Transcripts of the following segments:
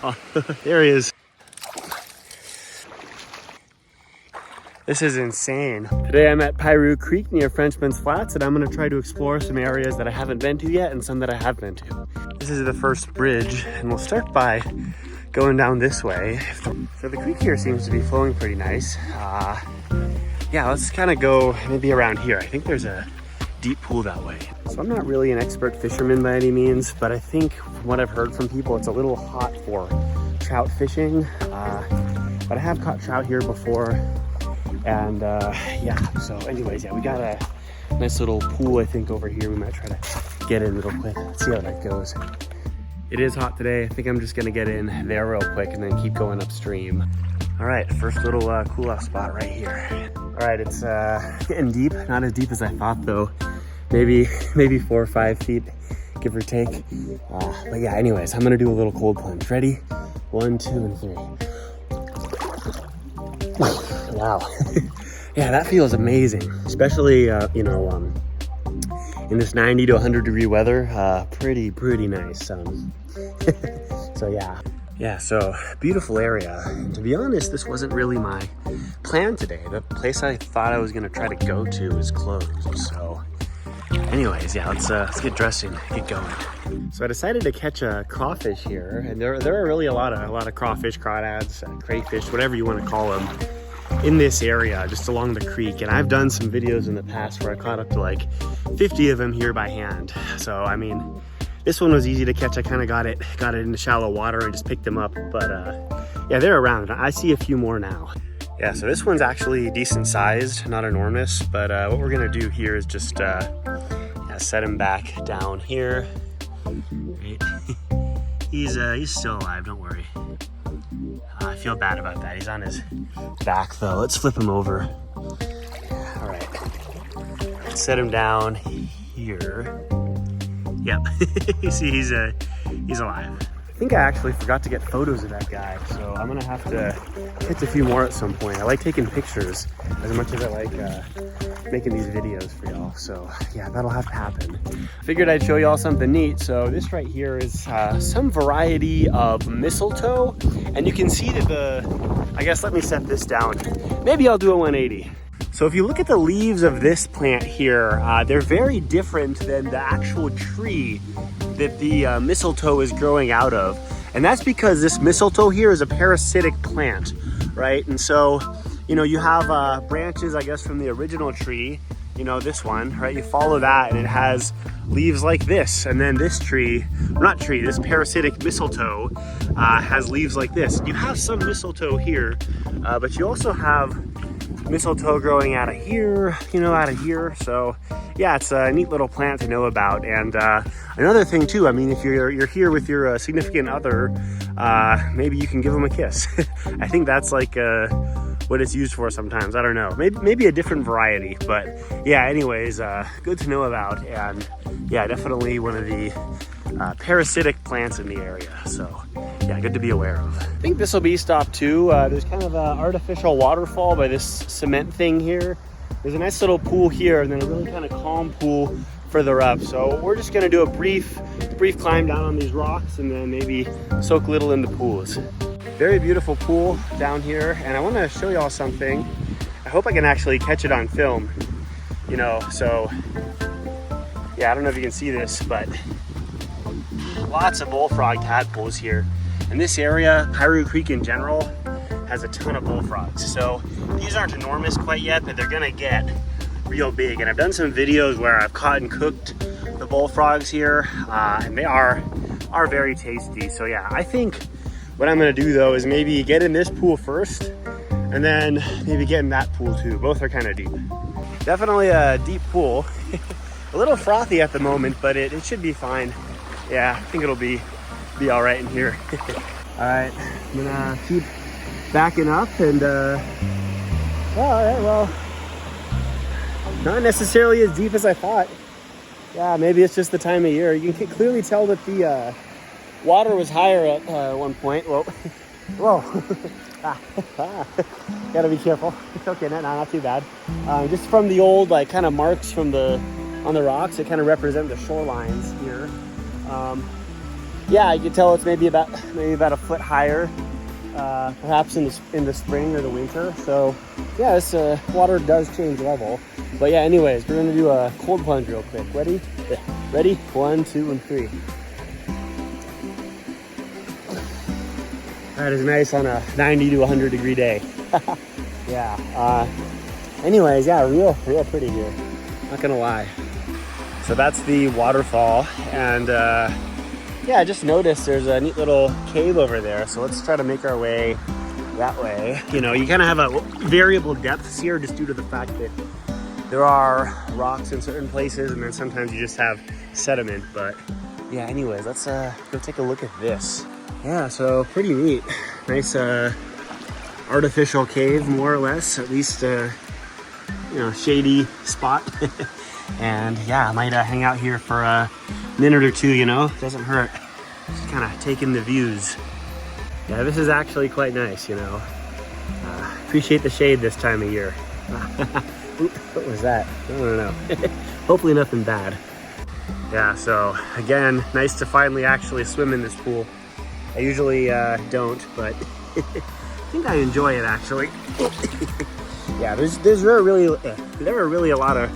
Oh, there he is. This is insane. Today I'm at Piru Creek near Frenchman's Flats, and I'm gonna try to explore some areas that I haven't been to yet and some that I have been to. This is the first bridge, and we'll start by going down this way. So the creek here seems to be flowing pretty nice. Yeah, let's kind of go maybe around here. I think there's a deep pool that way. So I'm not really an expert fisherman by any means, but I think from what I've heard from people, it's a little hot for trout fishing. But I have caught trout here before. And yeah, so anyways, yeah, we got a nice little pool, I think, over here. We might try to get in real quick. Let's see how that goes. It is hot today. I think I'm just gonna get in there real quick and then keep going upstream. All right, first little cool off spot right here. All right, it's getting deep. Not as deep as I thought though. Maybe 4 or 5 feet, give or take. But yeah, anyways, I'm gonna do a little cold plunge. Ready? 1, 2, and 3. Wow. Yeah, that feels amazing, especially you know, in this 90 to 100 degree weather. Pretty nice. So yeah, so beautiful area. And to be honest, this wasn't really my plan today. The place I thought I was gonna try to go to is closed. So anyways, yeah, let's get dressed and get going. So I decided to catch a crawfish here, and there are really a lot of crawfish, crawdads, crayfish, whatever you want to call them, in this area just along the creek. And I've done some videos in the past where I caught up to like 50 of them here by hand. So I mean, this one was easy to catch. I kind of got it into shallow water and just picked them up. But yeah, they're around. I see a few more now. Yeah, so this one's actually decent sized, not enormous. But what we're gonna do here is just yeah, set him back down here. Right. He's still alive, don't worry. I feel bad about that. He's on his back though. Let's flip him over. All right, let's set him down here. Yep. You see, he's alive. I think I actually forgot to get photos of that guy, so I'm gonna have to catch a few more at some point. I like taking pictures as much as I like making these videos for y'all. So yeah, that'll have to happen. Figured I'd show y'all something neat. So this right here is some variety of mistletoe, and you can see that I guess let me set this down. Maybe I'll do a 180. So if you look at the leaves of this plant here, they're very different than the actual tree that the mistletoe is growing out of. And that's because this mistletoe here is a parasitic plant, right? And so, you know, you have branches, I guess, from the original tree, you know, this one, right? You follow that and it has leaves like this. And then this tree, this parasitic mistletoe has leaves like this. You have some mistletoe here, but you also have mistletoe growing out of here, you know, out of here. So yeah, it's a neat little plant to know about. And another thing too, I mean, if you're here with your significant other, maybe you can give them a kiss. I think that's like what it's used for sometimes. I don't know, maybe a different variety, but yeah, anyways, good to know about. And yeah, definitely one of the parasitic plants in the area. So yeah, good to be aware of. I think this will be stop 2. There's kind of an artificial waterfall by this cement thing here. There's a nice little pool here, and then a really kind of calm pool further up. So we're just gonna do a brief climb down on these rocks and then maybe soak a little in the pools. Very beautiful pool down here, and I want to show y'all something. I hope I can actually catch it on film, you know. So yeah, I don't know if you can see this, but lots of bullfrog tadpoles here. And this area, Piru Creek in general, has a ton of bullfrogs. So these aren't enormous quite yet, but they're gonna get real big. And I've done some videos where I've caught and cooked the bullfrogs here, and they are very tasty. So yeah, I think what I'm gonna do though is maybe get in this pool first, and then maybe get in that pool too. Both are kind of deep. Definitely a deep pool. A little frothy at the moment, but it should be fine. Yeah, I think it'll be all right in here. All right, I'm gonna keep backing up, and all right, well, not necessarily as deep as I thought. Yeah, maybe it's just the time of year. You can clearly tell that the water was higher at one point. Whoa, whoa. Gotta be careful. It's okay, not too bad. Just from the old like kind of marks from on the rocks, it kind of represent the shorelines here. yeah, you can tell it's maybe about a foot higher, perhaps in the spring or the winter. So yeah, this water does change level. But yeah, anyways, we're gonna do a cold plunge real quick. Ready? Yeah. Ready? 1, 2, and 3. That is nice on a 90 to 100 degree day. Yeah. Anyways, yeah, real pretty here. Not gonna lie. So that's the waterfall, and yeah, I just noticed there's a neat little cave over there. So let's try to make our way that way. You know, you kind of have a variable depths here just due to the fact that there are rocks in certain places, and then sometimes you just have sediment. But yeah, anyways, let's go take a look at this. Yeah, so pretty neat. Nice artificial cave, more or less, at least you know, shady spot. And yeah, I might hang out here for a minute or two, you know, doesn't hurt. Just kind of taking the views. Yeah, this is actually quite nice, you know. Appreciate the shade this time of year. Oop, what was that? I don't know. Hopefully nothing bad. Yeah, so again, nice to finally actually swim in this pool. I usually don't, but I think I enjoy it actually. Yeah, there are really a lot of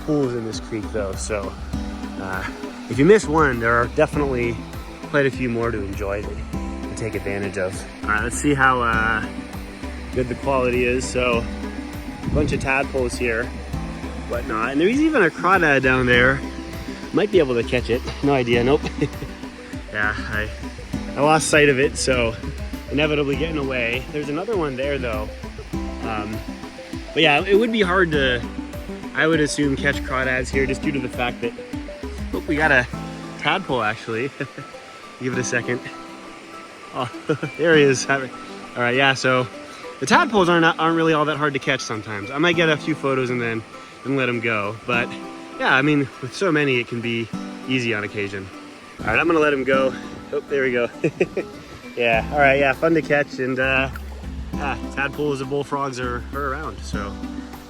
pools in this creek though, so if you miss one, there are definitely quite a few more to enjoy and take advantage of. All right, let's see how good the quality is. So a bunch of tadpoles here, whatnot, and there's even a crawdad down there. Might be able to catch it. No idea. Nope. Yeah, I lost sight of it, so inevitably getting away. There's another one there though. But yeah, it would be hard to, I would assume, catch crawdads here just due to the fact that, oh, we got a tadpole actually. Give it a second. Oh, there he is. All right, yeah, so the tadpoles aren't really all that hard to catch sometimes. I might get a few photos and let them go. But yeah, I mean, with so many, it can be easy on occasion. All right, I'm gonna let him go. Oh, there we go. Yeah, all right, yeah, fun to catch, and tadpoles and bullfrogs are around, so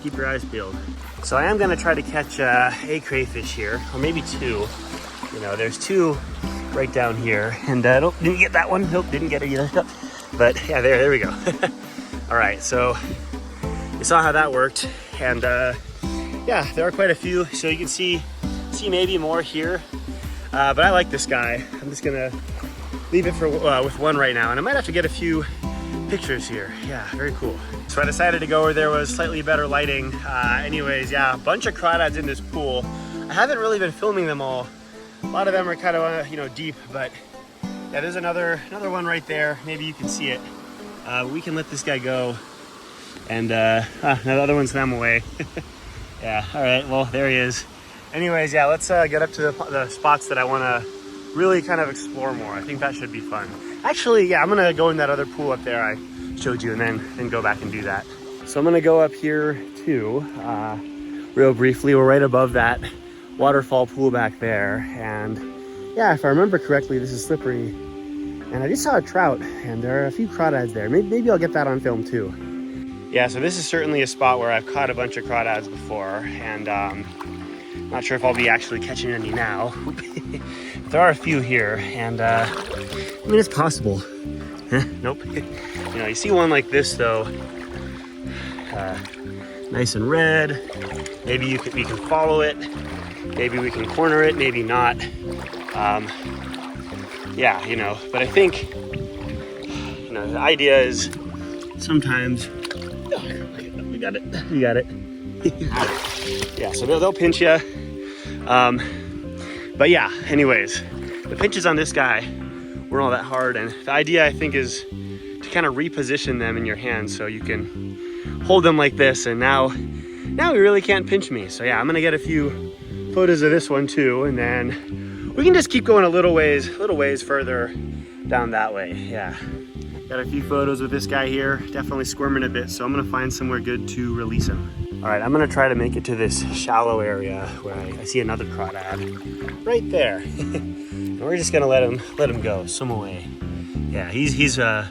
keep your eyes peeled. So I am gonna try to catch a crayfish here, or maybe two. You know, there's two right down here, and nope, didn't get that one. Nope, didn't get it either. But yeah, there we go. All right, so you saw how that worked, and yeah, there are quite a few, so you can see maybe more here. But I like this guy. I'm just gonna leave it for with one right now, and I might have to get a few pictures here. Yeah, very cool. So I decided to go where there was slightly better lighting. Anyways, yeah, a bunch of crawdads in this pool. I haven't really been filming them all. A lot of them are kind of you know, deep, but yeah, there's another one right there. Maybe you can see it. We can let this guy go, and the other one swam away. Yeah, all right, well, there he is. Anyways, yeah, let's get up to the spots that I want to really kind of explore more. I think that should be fun. Actually, yeah, I'm gonna go in that other pool up there I showed you, and then go back and do that. So I'm gonna go up here too, real briefly. We're right above that waterfall pool back there, and yeah, if I remember correctly, this is slippery. And I just saw a trout, and there are a few crawdads there. Maybe I'll get that on film too. Yeah, so this is certainly a spot where I've caught a bunch of crawdads before, and not sure if I'll be actually catching any now. There are a few here, and I mean, it's possible. Nope. You know, you see one like this though, nice and red. Maybe we can follow it. Maybe we can corner it, maybe not. Yeah, you know, but I think, you know, the idea is sometimes, we got it. Yeah, so they'll pinch you. But yeah, anyways, the pinches on this guy weren't all that hard, and the idea, I think, is to kind of reposition them in your hands so you can hold them like this, and now you really can't pinch me. So yeah, I'm gonna get a few photos of this one too, and then we can just keep going a little ways further down that way. Yeah, got a few photos with this guy here, definitely squirming a bit, so I'm gonna find somewhere good to release him. All right, I'm gonna try to make it to this shallow area where I see another crawdad right there. And we're just gonna let him go, swim away. Yeah, he's an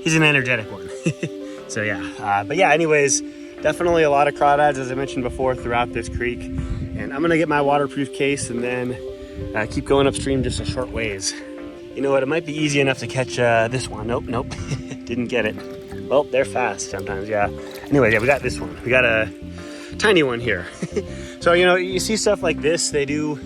energetic one. So yeah, but yeah, anyways, definitely a lot of crawdads, as I mentioned before, throughout this creek. And I'm gonna get my waterproof case and then keep going upstream just a short ways. You know what, it might be easy enough to catch this one. Nope, didn't get it. Well, they're fast sometimes, yeah. Anyway, yeah, we got this one. We got a tiny one here. So, you know, you see stuff like this, they do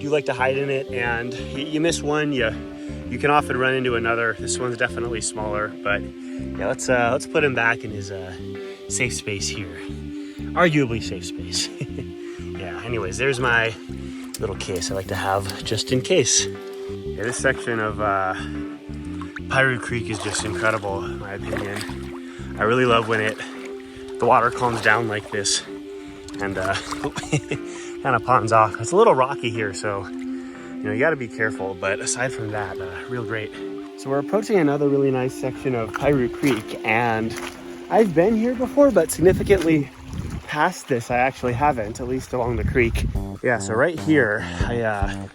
like to hide in it, and you miss one, you can often run into another. This one's definitely smaller, but yeah, let's put him back in his safe space here. Arguably safe space. Yeah, anyways, there's my little case I like to have just in case. Yeah, this section of Piru Creek is just incredible in my opinion. I really love when the water calms down like this and kind of ponds off. It's a little rocky here, so you know, you got to be careful, but aside from that, real great. So we're approaching another really nice section of Piru Creek, and I've been here before, but significantly past this I actually haven't, at least along the creek. Yeah, so right here, I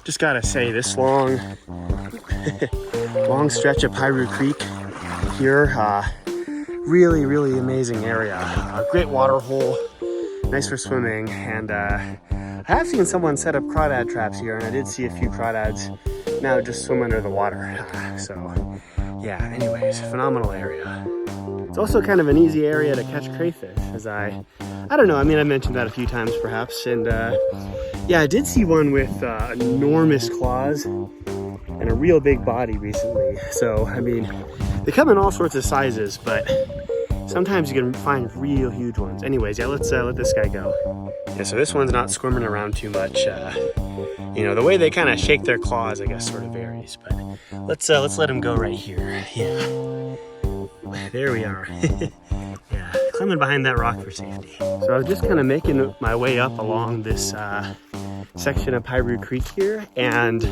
just gotta say, this long stretch of Piru Creek here, really amazing area. Great water hole, nice for swimming, and I have seen someone set up crawdad traps here, and I did see a few crawdads now just swim under the water. So yeah, anyways, phenomenal area. It's also kind of an easy area to catch crayfish, as I don't know, I mean, I mentioned that a few times perhaps, and yeah, I did see one with enormous claws and a real big body recently. So, I mean, they come in all sorts of sizes, but sometimes you can find real huge ones. Anyways, yeah, let's let this guy go. Yeah, so this one's not squirming around too much. You know, the way they kind of shake their claws, I guess, sort of varies, but let's let him go right here. Yeah, there we are. Yeah, climbing behind that rock for safety. So I was just kind of making my way up along this section of Piru Creek here, and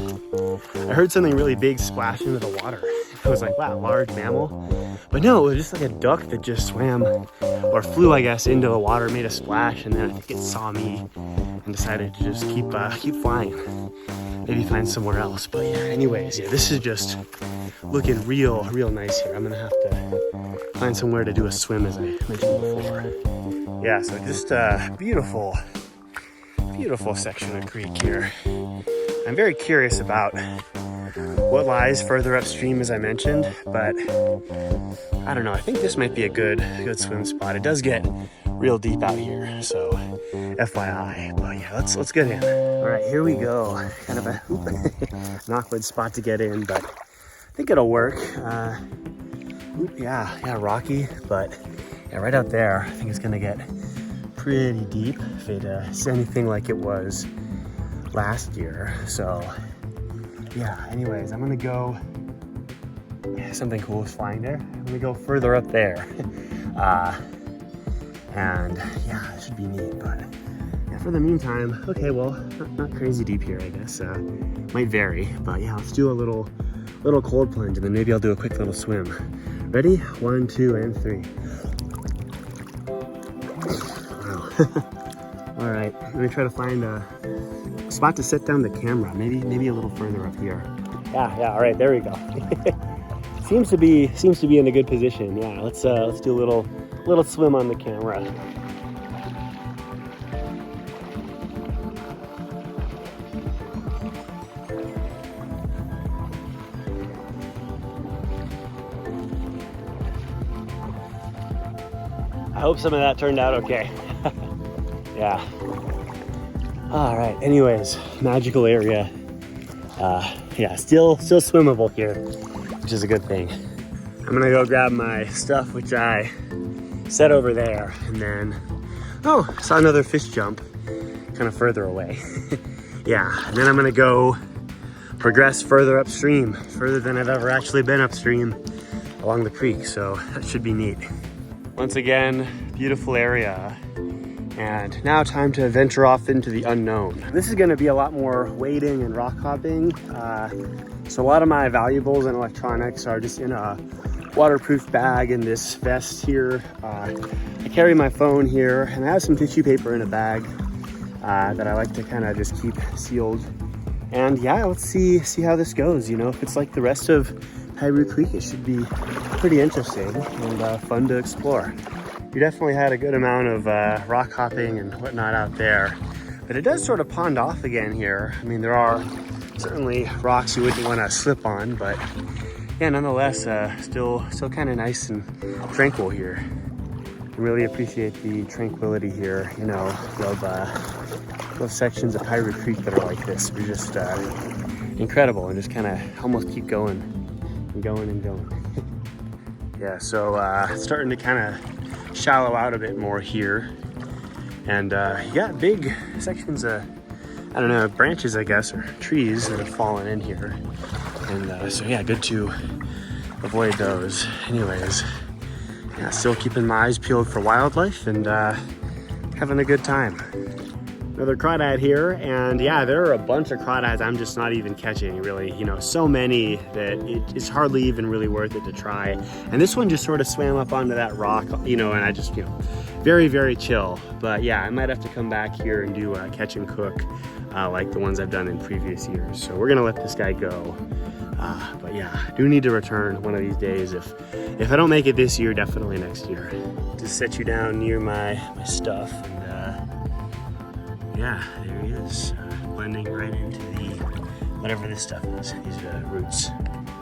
I heard something really big splash into the water. I was like, wow, large mammal. But no, it was just like a duck that just swam, or flew, I guess, into the water, made a splash, and then I think it saw me and decided to just keep flying. Maybe find somewhere else. But yeah, anyways, yeah, this is just looking real nice here. I'm gonna have to find somewhere to do a swim, as I mentioned before. Yeah, so just a beautiful section of creek here. I'm very curious about what lies further upstream, as I mentioned, but I don't know, I think this might be a good swim spot. It does get real deep out here, so FYI. But yeah, let's get in. All right, here we go. Kind of an awkward spot to get in, but I think it'll work. Yeah, rocky, but yeah, right out there, I think it's gonna get pretty deep if it's anything like it was last year. So yeah, anyways, I'm gonna go, something cool is flying there. I'm gonna go further up there. And yeah, it should be neat, but yeah, for the meantime, okay, well, not crazy deep here, I guess. Might vary, but yeah, let's do a little cold plunge, and then maybe I'll do a quick little swim. Ready? 1, 2, and 3. Wow. All right, I'm gonna try to find a spot to set down the camera. Maybe a little further up here. Yeah. All right, there we go. seems to be in a good position. Yeah, let's do a little swim on the camera. I hope some of that turned out okay. Yeah. All right, anyways, magical area. Yeah, still swimmable here, which is a good thing. I'm gonna go grab my stuff, which I set over there, and then, oh, saw another fish jump kind of further away. Yeah, and then I'm gonna go progress further upstream, further than I've ever actually been upstream along the creek, so that should be neat. Once again, beautiful area. And now time to venture off into the unknown. This is gonna be a lot more wading and rock hopping. So a lot of my valuables and electronics are just in a waterproof bag in this vest here. I carry my phone here, and I have some tissue paper in a bag that I like to kind of just keep sealed. And yeah, let's see how this goes. You know, if it's like the rest of Piru Creek, it should be pretty interesting and fun to explore. We definitely had a good amount of rock hopping and whatnot out there, but it does sort of pond off again here. I mean, there are certainly rocks you wouldn't want to slip on, but yeah, nonetheless, still kind of nice and tranquil here. I really appreciate the tranquility here, you know, of those sections of Piru Creek that are like this. They're just incredible and just kind of almost keep going and going and going. Yeah, so starting to kind of shallow out a bit more here. And yeah, big sections of, I don't know, branches, I guess, or trees that have fallen in here. And so yeah, good to avoid those. Anyways, yeah, still keeping my eyes peeled for wildlife and having a good time. Another crawdad here, and yeah, there are a bunch of crawdads I'm just not even catching, really. You know, so many that it's hardly even really worth it to try. And this one just sort of swam up onto that rock, you know, and I just, you know, very, very chill. But yeah, I might have to come back here and do catch and cook like the ones I've done in previous years. So we're gonna let this guy go. But yeah, I do need to return one of these days. If I don't make it this year, definitely next year. Just set you down near my stuff, and yeah, there he is, blending right into the whatever this stuff is, these roots.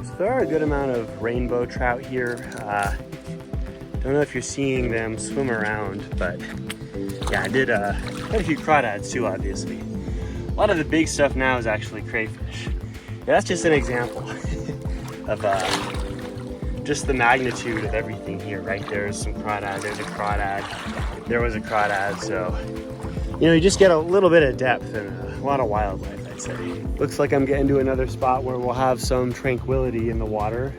So there are a good amount of rainbow trout here. Don't know if you're seeing them swim around, but yeah, I did quite a few crawdads too, obviously. A lot of the big stuff now is actually crayfish. Yeah, that's just an example of just the magnitude of everything here. Right there's some crawdad, there's a crawdad, there was a crawdad. So, you know, you just get a little bit of depth and a lot of wildlife, I'd say. Looks like I'm getting to another spot where we'll have some tranquility in the water.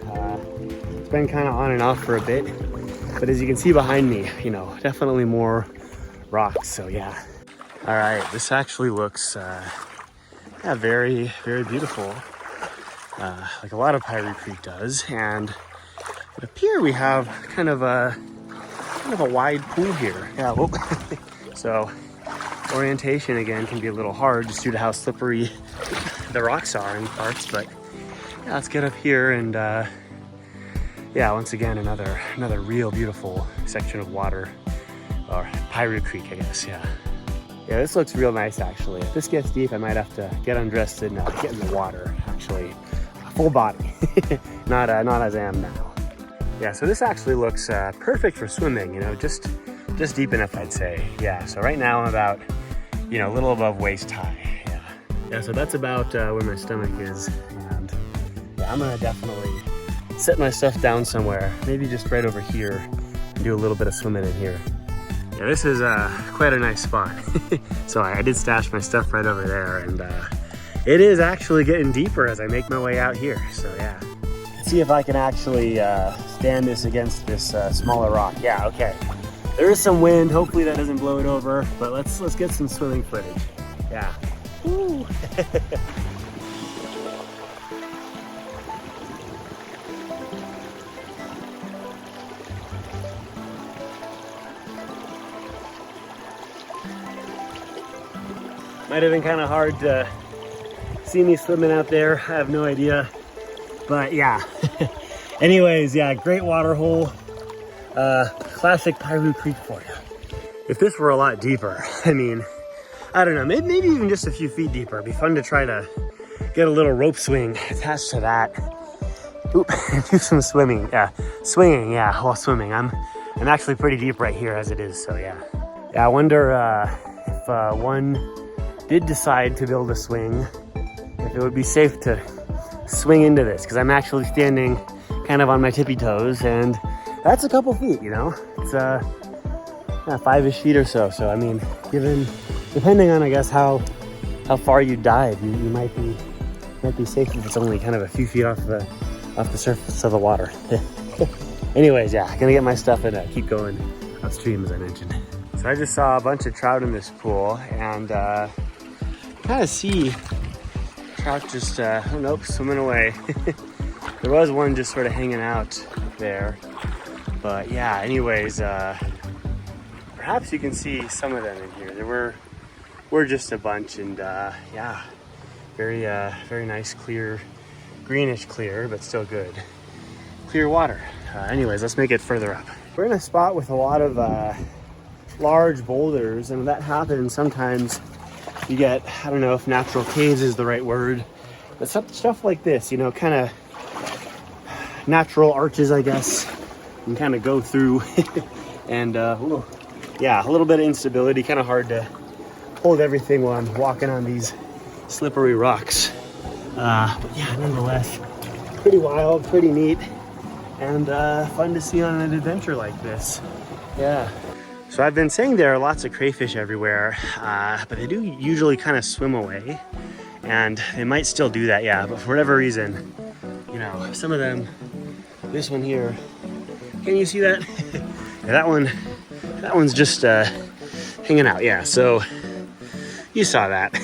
It's been kind of on and off for a bit, but as you can see behind me, you know, definitely more rocks. So yeah. All right, this actually looks yeah, very, very beautiful. Like a lot of Piru Creek does, and it appears we have kind of a wide pool here. Yeah, whoop. So orientation again can be a little hard just due to how slippery the rocks are in parts. But yeah, let's get up here and yeah, once again another real beautiful section of water, or Piru Creek, I guess. Yeah. Yeah, this looks real nice actually. If this gets deep, I might have to get undressed and get in the water, actually. Full body, not as I am now. Yeah, so this actually looks perfect for swimming, you know, just deep enough, I'd say. Yeah, so right now I'm about, you know, a little above waist high. Yeah, so that's about where my stomach is. And yeah, I'm gonna definitely set my stuff down somewhere, maybe just right over here, and do a little bit of swimming in here. Yeah, this is quite a nice spot. So I did stash my stuff right over there, and it is actually getting deeper as I make my way out here. So yeah, let's see if I can actually stand this against this smaller rock. Yeah, okay. There is some wind. Hopefully that doesn't blow it over, but let's get some swimming footage. Yeah. Woo. Might have been kind of hard to see me swimming out there. I have no idea, but yeah. Anyways, yeah, great water hole. Classic Piru Creek for you. If this were a lot deeper, I mean, I don't know, maybe even just a few feet deeper. It'd be fun to try to get a little rope swing attached to that. Oop, do some swimming. Yeah, swinging, yeah, while swimming. I'm actually pretty deep right here as it is, so yeah. Yeah, I wonder if one did decide to build a swing, if it would be safe to swing into this, because I'm actually standing kind of on my tippy toes, and that's a couple feet, you know. It's yeah, 5-ish feet or so. So I mean, depending on, I guess, how far you dive, you might be safe if it's only kind of a few feet off the surface of the water. Anyways, yeah, gonna get my stuff and keep going upstream, as I mentioned. So I just saw a bunch of trout in this pool, and kind of see trout just, oh nope, swimming away. There was one just sort of hanging out there. But yeah, anyways, perhaps you can see some of them in here. There were just a bunch, and yeah, very nice, clear, greenish clear, but still good. Clear water. Anyways, let's make it further up. We're in a spot with a lot of large boulders, and that happens sometimes. You get, I don't know if natural caves is the right word, But stuff like this, you know, kind of natural arches, I guess, and kind of go through. And yeah, a little bit of instability, kind of hard to hold everything while I'm walking on these slippery rocks. But yeah, nonetheless, pretty wild, pretty neat, and fun to see on an adventure like this. Yeah. So I've been saying there are lots of crayfish everywhere, but they do usually kind of swim away, and they might still do that, yeah, but for whatever reason, you know, some of them, this one here, can you see that? Yeah, that one's just hanging out, yeah, so you saw that.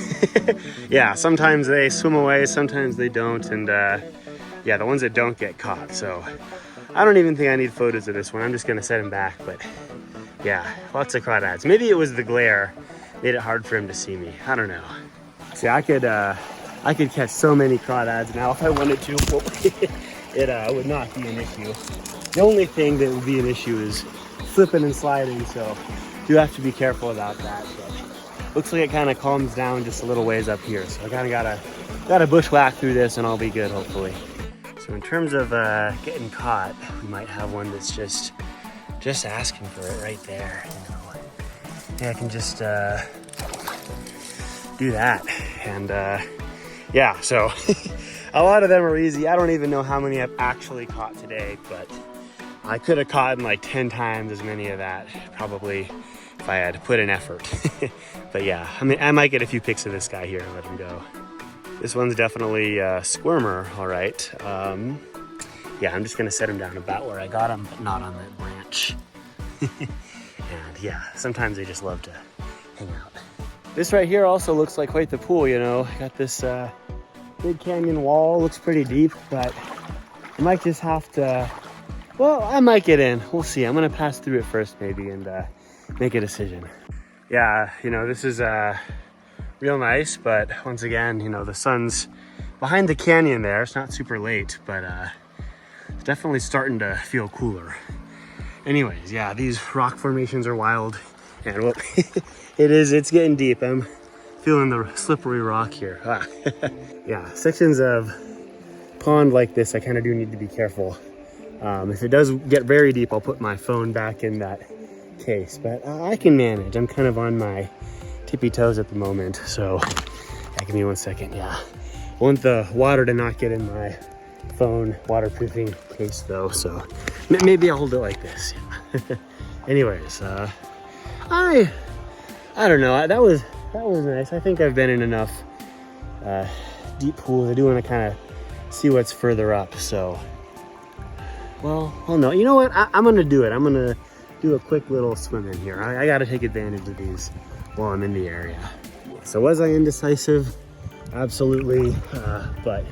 Yeah, sometimes they swim away, sometimes they don't, and yeah, the ones that don't get caught. So I don't even think I need photos of this one. I'm just gonna set him back, but yeah, lots of crawdads. Maybe it was the glare made it hard for him to see me. I don't know. See, I could catch so many crawdads now if I wanted to. It would not be an issue. The only thing that would be an issue is slipping and sliding, so you have to be careful about that. But looks like it kind of calms down just a little ways up here, so I kind of gotta bushwhack through this and I'll be good, hopefully. So in terms of getting caught, we might have one that's just asking for it right there, you know. Yeah, I can just do that, and yeah, so a lot of them are easy. I don't even know how many I've actually caught today, but I could have caught like 10 times as many of that, probably, if I had put in effort. But yeah, I mean, I might get a few pics of this guy here and let him go. This one's definitely a squirmer, all right. Yeah, I'm just gonna set him down about where I got him, but not on that branch. And yeah, sometimes they just love to hang out. This right here also looks like quite the pool, you know. Got this big canyon wall, looks pretty deep, but I might just have to, well, I might get in. We'll see. I'm gonna pass through it first maybe and make a decision. Yeah, you know, this is real nice, but once again, you know, the sun's behind the canyon there. It's not super late, but it's definitely starting to feel cooler. Anyways, yeah, these rock formations are wild, and whoop, it's getting deep. I'm feeling the slippery rock here. Yeah, sections of pond like this, I kind of do need to be careful. If it does get very deep, I'll put my phone back in that case, but I can manage. I'm kind of on my tippy toes at the moment, so yeah, give me 1 second. Yeah, I want the water to not get in my phone waterproofing case though, so maybe I'll hold it like this. Yeah. Anyways, I don't know, that was nice. I think I've been in enough deep pools. I do want to kind of see what's further up, so well no, you know what, I'm gonna do it. I'm gonna do a quick little swim in here. I gotta take advantage of these while I'm in the area. So was I indecisive? Absolutely, but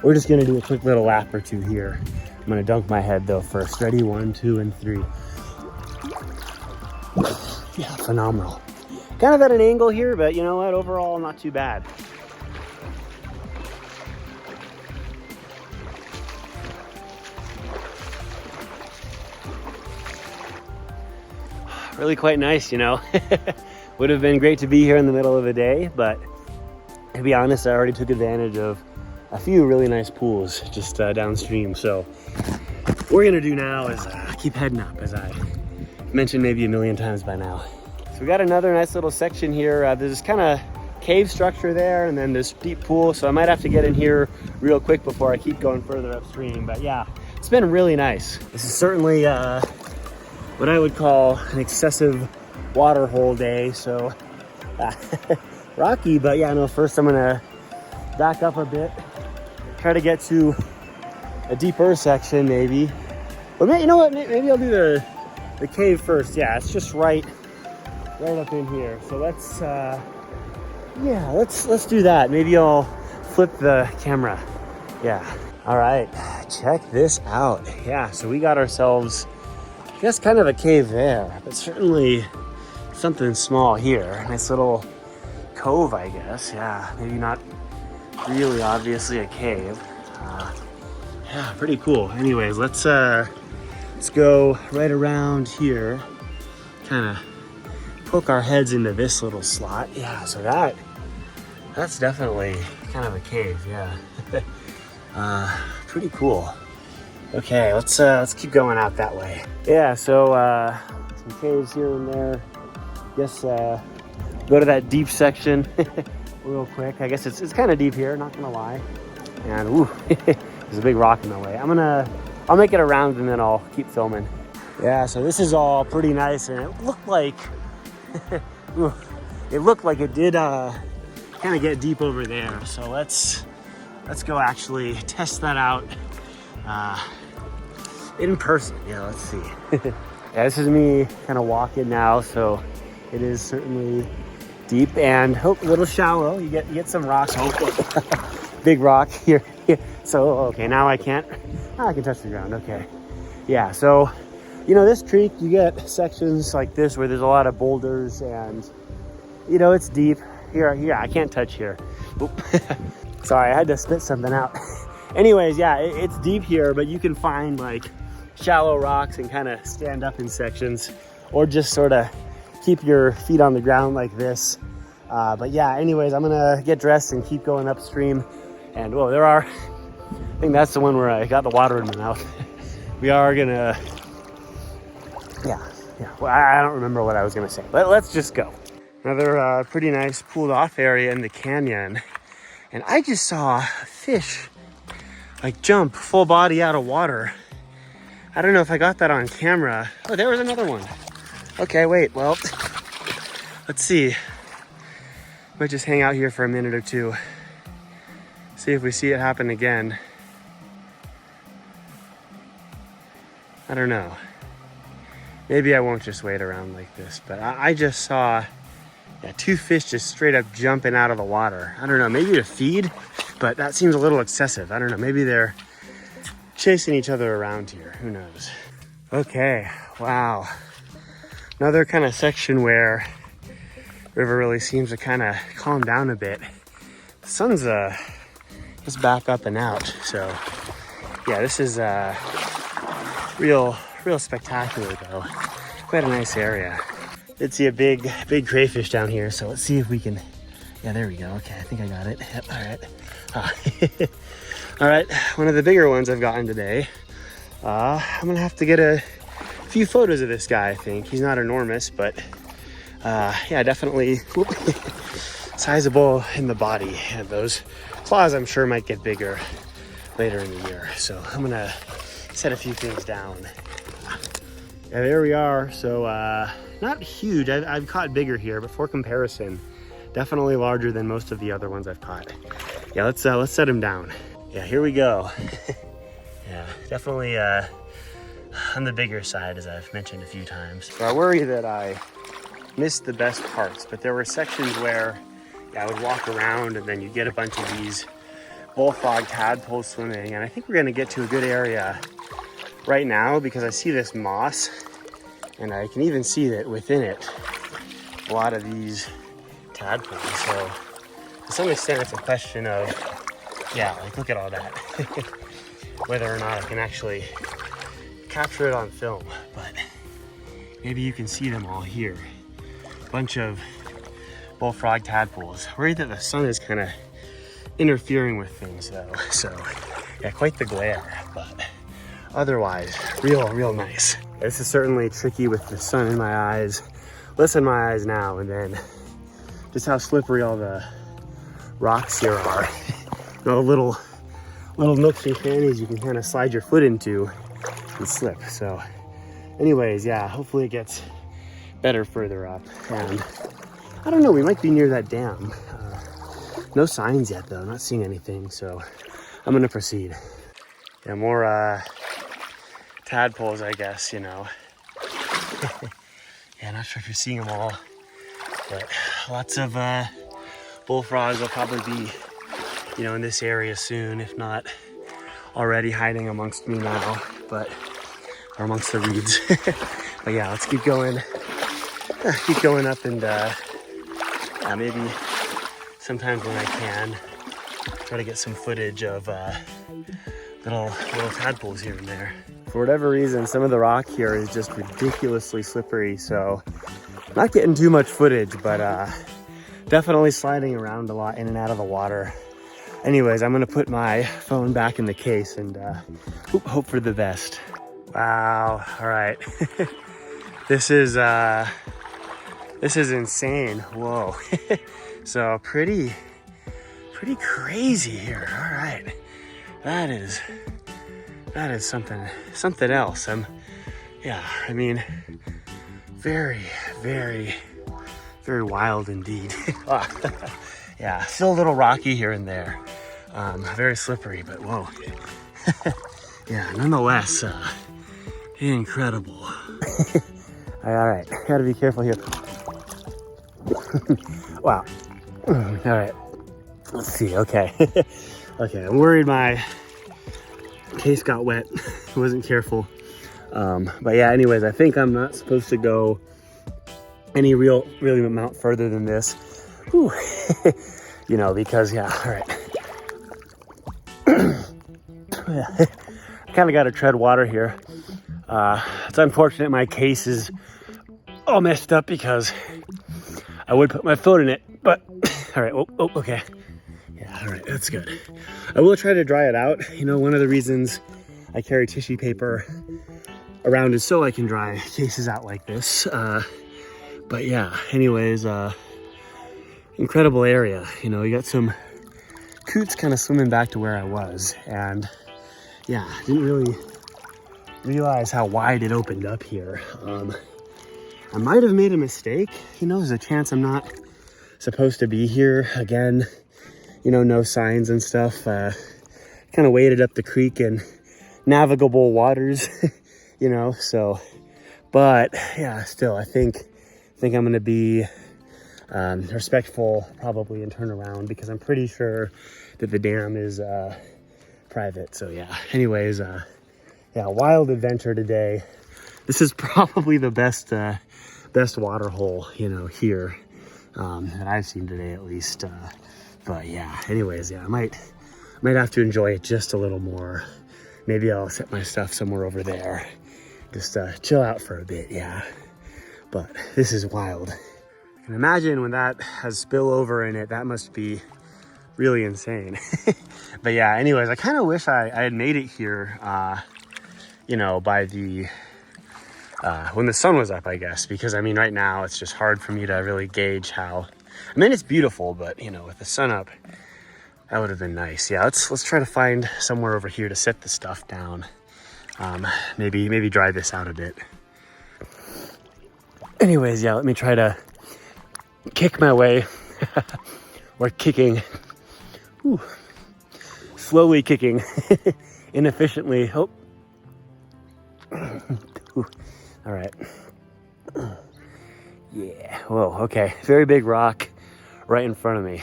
we're just gonna do a quick little lap or two here. I'm gonna dunk my head though first. Ready, 1, 2, and 3. Yeah, phenomenal. Kind of at an angle here, but you know what, overall not too bad. Really quite nice, you know. Would have been great to be here in the middle of the day, but to be honest, I already took advantage of a few really nice pools just downstream. So what we're gonna do now is keep heading up, as I mentioned maybe a million times by now. So we got another nice little section here. There's this kind of cave structure there, and then this deep pool. So I might have to get in here real quick before I keep going further upstream. But yeah, it's been really nice. This is certainly what I would call an excessive water hole day. So rocky, but yeah, no, first I'm gonna back up a bit, try to get to a deeper section maybe. But you know what, maybe I'll do the cave first. Yeah, it's just right up in here. So let's yeah, let's do that. Maybe I'll flip the camera. Yeah. All right, check this out. Yeah, so we got ourselves, I guess, kind of a cave there, but certainly something small here. Nice little cove, I guess. Yeah, maybe not really obviously a cave. Yeah, pretty cool. Anyways, let's go right around here, kind of poke our heads into this little slot. Yeah, so that's definitely kind of a cave, yeah. Pretty cool. Okay, let's keep going out that way. Yeah, so some caves here and there. Guess go to that deep section real quick. I guess it's kind of deep here, not gonna lie. And ooh, there's a big rock in the way. I'll make it around and then I'll keep filming. Yeah, so this is all pretty nice, and it looked like it did kind of get deep over there. So let's go actually test that out in person. Yeah, let's see. Yeah, this is me kind of walking now, so it is certainly deep and a little shallow. You get some rocks. Big rock here. So okay, now I can touch the ground. Okay, yeah. So this creek, you get sections like this where there's a lot of boulders, and it's deep. Here, I can't touch here. Sorry, I had to spit something out. Anyways, yeah, it's deep here, but you can find like shallow rocks and kind of stand up in sections, or just sort of keep your feet on the ground like this. But yeah, anyways, I'm gonna get dressed and keep going upstream. And whoa, I think that's the one where I got the water in my mouth. We are gonna, yeah. Well, I don't remember what I was gonna say, but let's just go. Another pretty nice pulled off area in the canyon. And I just saw a fish like jump full body out of water. I don't know if I got that on camera. Oh, there was another one. Okay, wait, well, let's see. Might just hang out here for a minute or two. See if we see it happen again. I don't know. Maybe I won't just wait around like this, but I just saw two fish just straight up jumping out of the water. I don't know, maybe to feed, but that seems a little excessive. I don't know, maybe they're chasing each other around here. Who knows? Okay, wow. Another kind of section where river really seems to kind of calm down a bit. The sun's just back up and out. So yeah, this is real spectacular though. Quite a nice area. Did see a big crayfish down here, so let's see if we can, yeah, there we go. Okay, I think I got it. Yep, all right. All right, one of the bigger ones I've gotten today. I'm gonna have to get a few photos of this guy, I think. He's not enormous, but yeah, definitely sizable in the body. And those claws, I'm sure, might get bigger later in the year. So I'm gonna set a few things down. Yeah, there we are. So not huge. I've caught bigger here, but for comparison, definitely larger than most of the other ones I've caught. Yeah, let's set him down. Yeah, here we go. Yeah, definitely on the bigger side, as I've mentioned a few times. So I worry that I missed the best parts, but there were sections where I would walk around and then you get a bunch of these bullfrog tadpoles swimming, and I think we're gonna get to a good area right now because I see this moss, and I can even see that within it a lot of these tadpoles. So to some extent it's a question of, yeah, like look at all that. Whether or not I can actually capture it on film, but maybe you can see them all here. Bunch of bullfrog tadpoles. Worried that the sun is kind of interfering with things though. So yeah, quite the glare, but otherwise real nice. This is certainly tricky with the sun in my eyes. Listen, my eyes now, and then just how slippery all the rocks here are. Little nooks and crannies you can kind of slide your foot into and slip. So anyways, yeah, hopefully it gets better further up. And I don't know, we might be near that dam. No signs yet though, not seeing anything, so I'm gonna proceed. Yeah, more tadpoles, I guess, Yeah, not sure if you're seeing them all, but lots of bullfrogs will probably be in this area soon, if not already hiding amongst me now, or amongst the reeds. But yeah, let's keep going up, and yeah, maybe sometimes when I can try to get some footage of little tadpoles here and there. For whatever reason, some of the rock here is just ridiculously slippery, so not getting too much footage, but definitely sliding around a lot in and out of the water. Anyways, I'm gonna put my phone back in the case and hope for the best. Wow, all right. This is insane. Whoa. So pretty crazy here. All right. That is something else. Yeah, I mean, very wild indeed. Yeah, still a little rocky here and there. Very slippery, but whoa. Yeah, nonetheless, incredible. All right, gotta be careful here. Wow. All right, let's see. Okay. Okay, I'm worried my case got wet. I wasn't careful. But yeah, anyways, I think I'm not supposed to go any really amount further than this. Whew. You know, because yeah, all right. Yeah. I kind of got to tread water here. It's unfortunate my case is all messed up because I would put my phone in it, but all right. Oh, okay. Yeah, all right, that's good. I will try to dry it out. You know, one of the reasons I carry tissue paper around is so I can dry cases out like this. But yeah, anyways, incredible area. You know, you got some coots kind of swimming back to where I was, and yeah, didn't really realize how wide it opened up here. I might have made a mistake. You know, there's a chance I'm not supposed to be here again. You know, no signs and stuff. Kind of waded up the creek in navigable waters. You know, so, but yeah, still, I think I'm gonna be respectful probably and turn around because I'm pretty sure that the dam is private. So yeah, anyways, yeah, wild adventure today. This is probably the best water hole, you know, here that I've seen today at least. But yeah, anyways, yeah, I might have to enjoy it just a little more. Maybe I'll set my stuff somewhere over there. Just chill out for a bit, yeah. But this is wild. I can imagine when that has spillover in it, that must be really insane. But yeah, anyways, I kind of wish I had made it here, you know, by the, when the sun was up, I guess. Because, I mean, right now, it's just hard for me to really gauge how, I mean, it's beautiful, but, you know, with the sun up, that would have been nice. Yeah, let's try to find somewhere over here to set the stuff down. Maybe dry this out a bit. Anyways, yeah, let me try to kick my way, or kicking, whew, slowly kicking, inefficiently. Oh, all right. Yeah, whoa, okay. Very big rock right in front of me.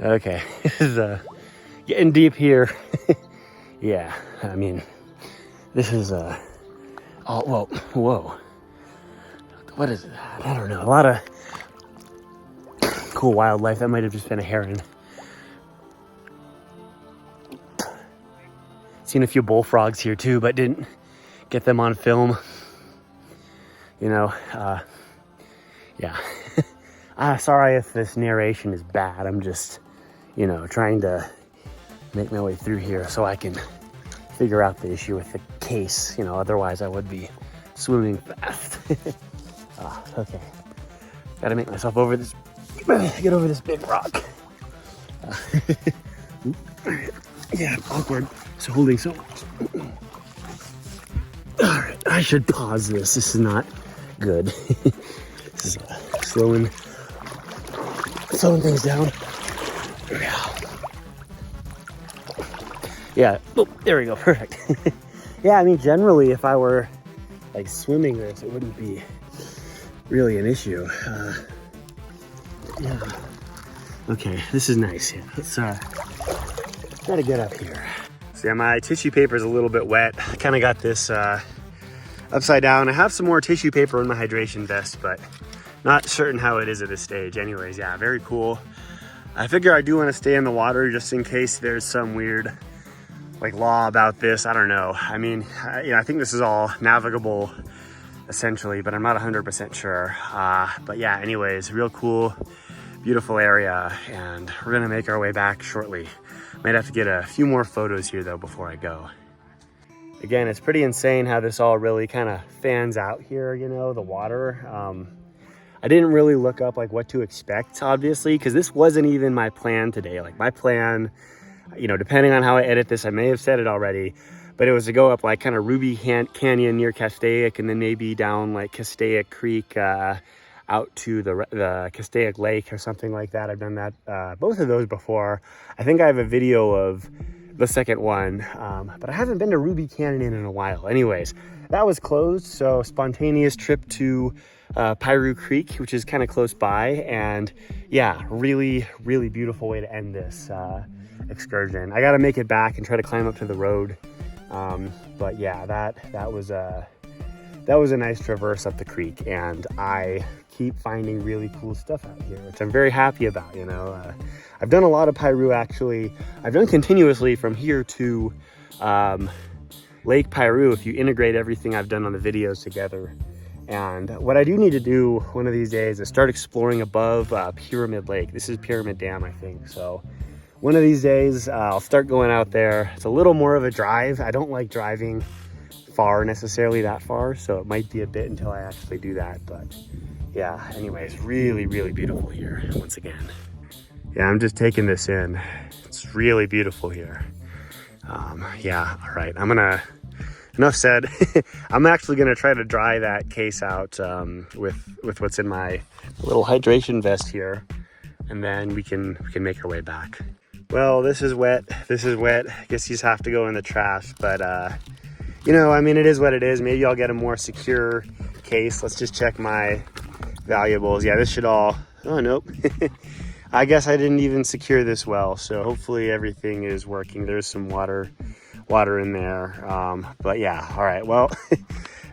Okay, this is getting deep here. Yeah, I mean, this is oh, whoa. What is it? I don't know. A lot of cool wildlife. That might have just been a heron. Seen a few bullfrogs here too, but didn't get them on film. You know, yeah. Sorry if this narration is bad. I'm just, you know, trying to make my way through here so I can figure out the issue with the case. You know, otherwise I would be swimming fast. Okay. Gotta make myself over this, get over this big rock. Yeah, awkward. It's holding so much. All right, I should pause this. This is not good. This is slowing things down. Yeah. Oh, there we go. Perfect. Yeah, I mean, generally, if I were like swimming this, it wouldn't be really an issue. Yeah. Okay, this is nice. Yeah, let's try to get up here. So yeah, my tissue paper is a little bit wet. I kind of got this upside down. I have some more tissue paper in my hydration vest, but not certain how it is at this stage. Anyways, yeah, very cool. I figure I do want to stay in the water just in case there's some weird like law about this. I don't know. I mean, I think this is all navigable essentially, but I'm not 100% sure. But yeah, anyways, real cool beautiful area, and we're gonna make our way back shortly. Might have to get a few more photos here though before I go. Again, it's pretty insane how this all really kind of fans out here, you know, the water. I didn't really look up like what to expect, obviously, because this wasn't even my plan today. Like my plan, you know, depending on how I edit this, I may have said it already, but it was to go up like kind of Ruby Canyon near Castaic, and then maybe down like Castaic Creek out to the Castaic Lake or something like that. I've done that, both of those before. I think I have a video of the second one, but I haven't been to Ruby Canyon in a while. Anyways, that was closed, so spontaneous trip to Piru Creek, which is kind of close by, and yeah, really beautiful way to end this excursion. I got to make it back and try to climb up to the road, but yeah, that was a nice traverse up the creek, and I keep finding really cool stuff out here, which I'm very happy about. You know, I've done a lot of Piru actually. I've done continuously from here to Lake Piru if you integrate everything I've done on the videos together. And what I do need to do one of these days is start exploring above Pyramid Lake. This is Pyramid Dam, I think. So one of these days I'll start going out there. It's a little more of a drive. I don't like driving far necessarily, that far, so it might be a bit until I actually do that. But yeah, anyways, really beautiful here once again. Yeah, I'm just taking this in. It's really beautiful here. Yeah, all right, enough said. I'm actually gonna try to dry that case out with what's in my little hydration vest here, and then we can make our way back. Well, this is wet. I guess these have to go in the trash, but you know, I mean, it is what it is. Maybe I'll get a more secure case. Let's just check my valuables. Yeah, this should all, oh, nope. I guess I didn't even secure this well, so hopefully everything is working. There's some water in there, but yeah, all right, well,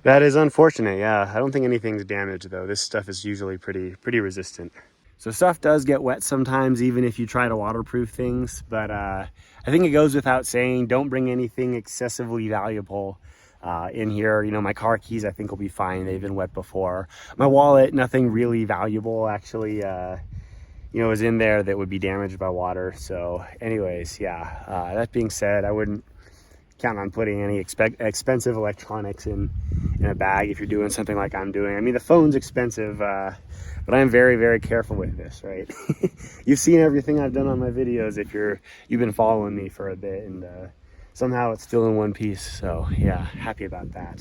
that is unfortunate. Yeah, I don't think anything's damaged though. This stuff is usually pretty resistant. So stuff does get wet sometimes, even if you try to waterproof things, but I think it goes without saying, don't bring anything excessively valuable in here. You know, my car keys I think will be fine. They've been wet before. My wallet, nothing really valuable actually you know, is in there that would be damaged by water. So anyways, yeah, that being said, I wouldn't count on putting any expensive electronics in a bag if you're doing something like I'm doing. I mean, the phone's expensive, but I'm very careful with this, right? You've seen everything I've done on my videos if you've been following me for a bit, and somehow it's still in one piece. So yeah, happy about that.